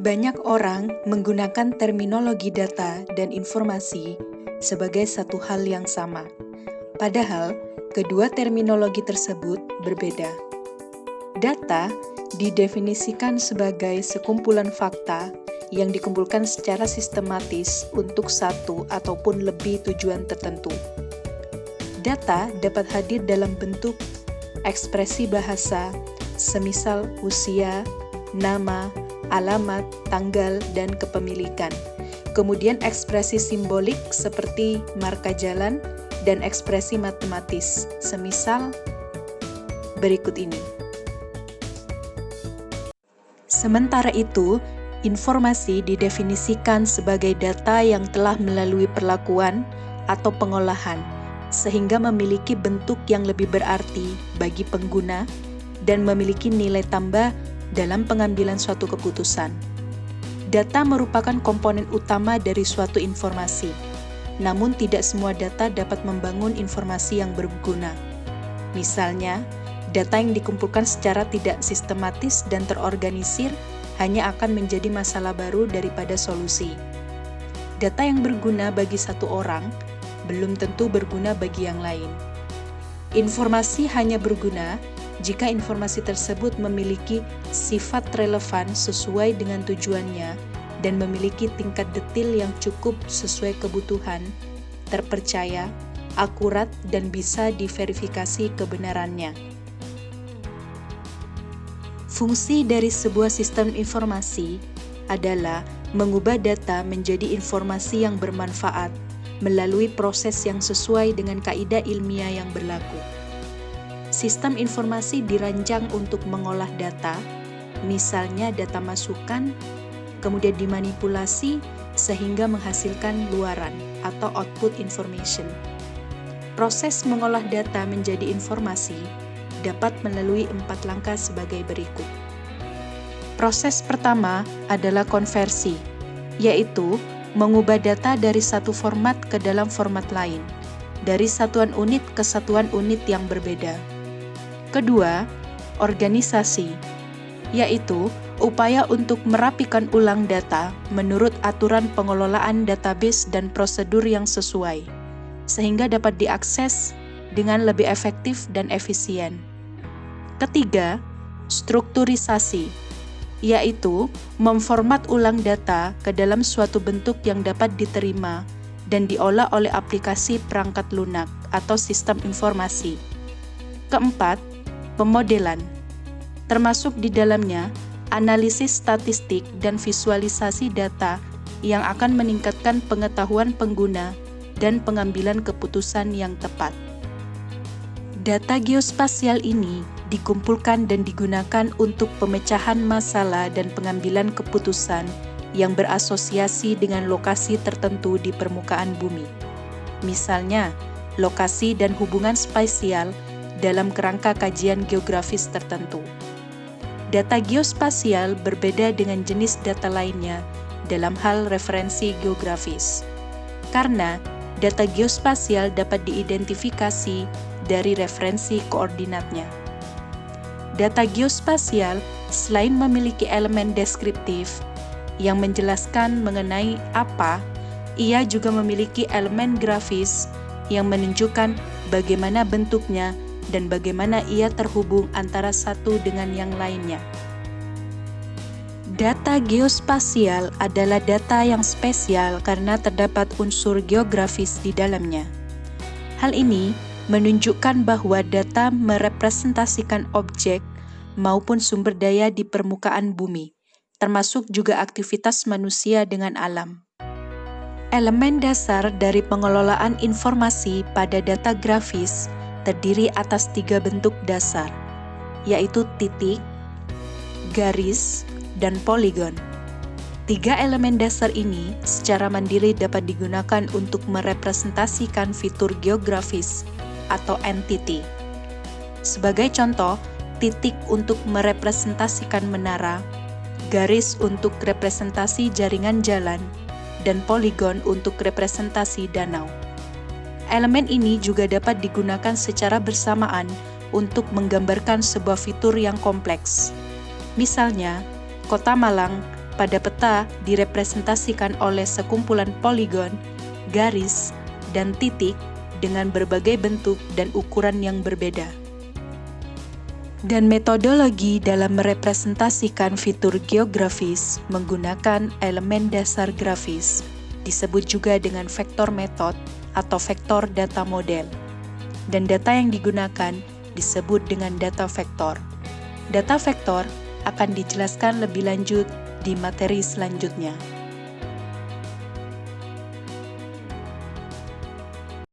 Banyak orang menggunakan terminologi data dan informasi sebagai satu hal yang sama. Padahal, kedua terminologi tersebut berbeda. Data didefinisikan sebagai sekumpulan fakta yang dikumpulkan secara sistematis untuk satu ataupun lebih tujuan tertentu. Data dapat hadir dalam bentuk ekspresi bahasa, semisal usia, nama, alamat, tanggal, dan kepemilikan. Kemudian ekspresi simbolik seperti marka jalan dan ekspresi matematis, semisal berikut ini. Sementara itu, informasi didefinisikan sebagai data yang telah melalui perlakuan atau pengolahan, sehingga memiliki bentuk yang lebih berarti bagi pengguna dan memiliki nilai tambah dalam pengambilan suatu keputusan. Data merupakan komponen utama dari suatu informasi, namun tidak semua data dapat membangun informasi yang berguna. Misalnya, data yang dikumpulkan secara tidak sistematis dan terorganisir hanya akan menjadi masalah baru daripada solusi. Data yang berguna bagi satu orang belum tentu berguna bagi yang lain. Informasi hanya berguna jika informasi tersebut memiliki sifat relevan sesuai dengan tujuannya dan memiliki tingkat detil yang cukup sesuai kebutuhan, terpercaya, akurat, dan bisa diverifikasi kebenarannya. Fungsi dari sebuah sistem informasi adalah mengubah data menjadi informasi yang bermanfaat melalui proses yang sesuai dengan kaidah ilmiah yang berlaku. Sistem informasi dirancang untuk mengolah data, misalnya data masukan, kemudian dimanipulasi sehingga menghasilkan luaran atau output information. Proses mengolah data menjadi informasi dapat melalui 4 langkah sebagai berikut. Proses pertama adalah konversi, yaitu mengubah data dari satu format ke dalam format lain, dari satuan unit ke satuan unit yang berbeda. Kedua, organisasi, yaitu upaya untuk merapikan ulang data menurut aturan pengelolaan database dan prosedur yang sesuai, sehingga dapat diakses dengan lebih efektif dan efisien. Ketiga, strukturisasi, yaitu memformat ulang data ke dalam suatu bentuk yang dapat diterima dan diolah oleh aplikasi perangkat lunak atau sistem informasi. Keempat, pemodelan, termasuk di dalamnya analisis statistik dan visualisasi data yang akan meningkatkan pengetahuan pengguna dan pengambilan keputusan yang tepat. Data geospasial ini dikumpulkan dan digunakan untuk pemecahan masalah dan pengambilan keputusan yang berasosiasi dengan lokasi tertentu di permukaan bumi. Misalnya, lokasi dan hubungan spasial dalam kerangka kajian geografis tertentu. Data geospasial berbeda dengan jenis data lainnya dalam hal referensi geografis, karena data geospasial dapat diidentifikasi dari referensi koordinatnya. Data geospasial selain memiliki elemen deskriptif yang menjelaskan mengenai apa, ia juga memiliki elemen grafis yang menunjukkan bagaimana bentuknya dan bagaimana ia terhubung antara satu dengan yang lainnya. Data geospasial adalah data yang spesial karena terdapat unsur geografis di dalamnya. Hal ini menunjukkan bahwa data merepresentasikan objek maupun sumber daya di permukaan bumi, termasuk juga aktivitas manusia dengan alam. Elemen dasar dari pengelolaan informasi pada data grafis terdiri atas 3 bentuk dasar, yaitu titik, garis, dan poligon. 3 elemen dasar ini secara mandiri dapat digunakan untuk merepresentasikan fitur geografis atau entity. Sebagai contoh, titik untuk merepresentasikan menara, garis untuk representasi jaringan jalan, dan poligon untuk representasi danau. Elemen ini juga dapat digunakan secara bersamaan untuk menggambarkan sebuah fitur yang kompleks. Misalnya, Kota Malang pada peta direpresentasikan oleh sekumpulan poligon, garis, dan titik dengan berbagai bentuk dan ukuran yang berbeda. Dan metodologi dalam merepresentasikan fitur geografis menggunakan elemen dasar grafis, disebut juga dengan vektor metode atau vektor data model. Dan data yang digunakan disebut dengan data vektor. Data vektor akan dijelaskan lebih lanjut di materi selanjutnya.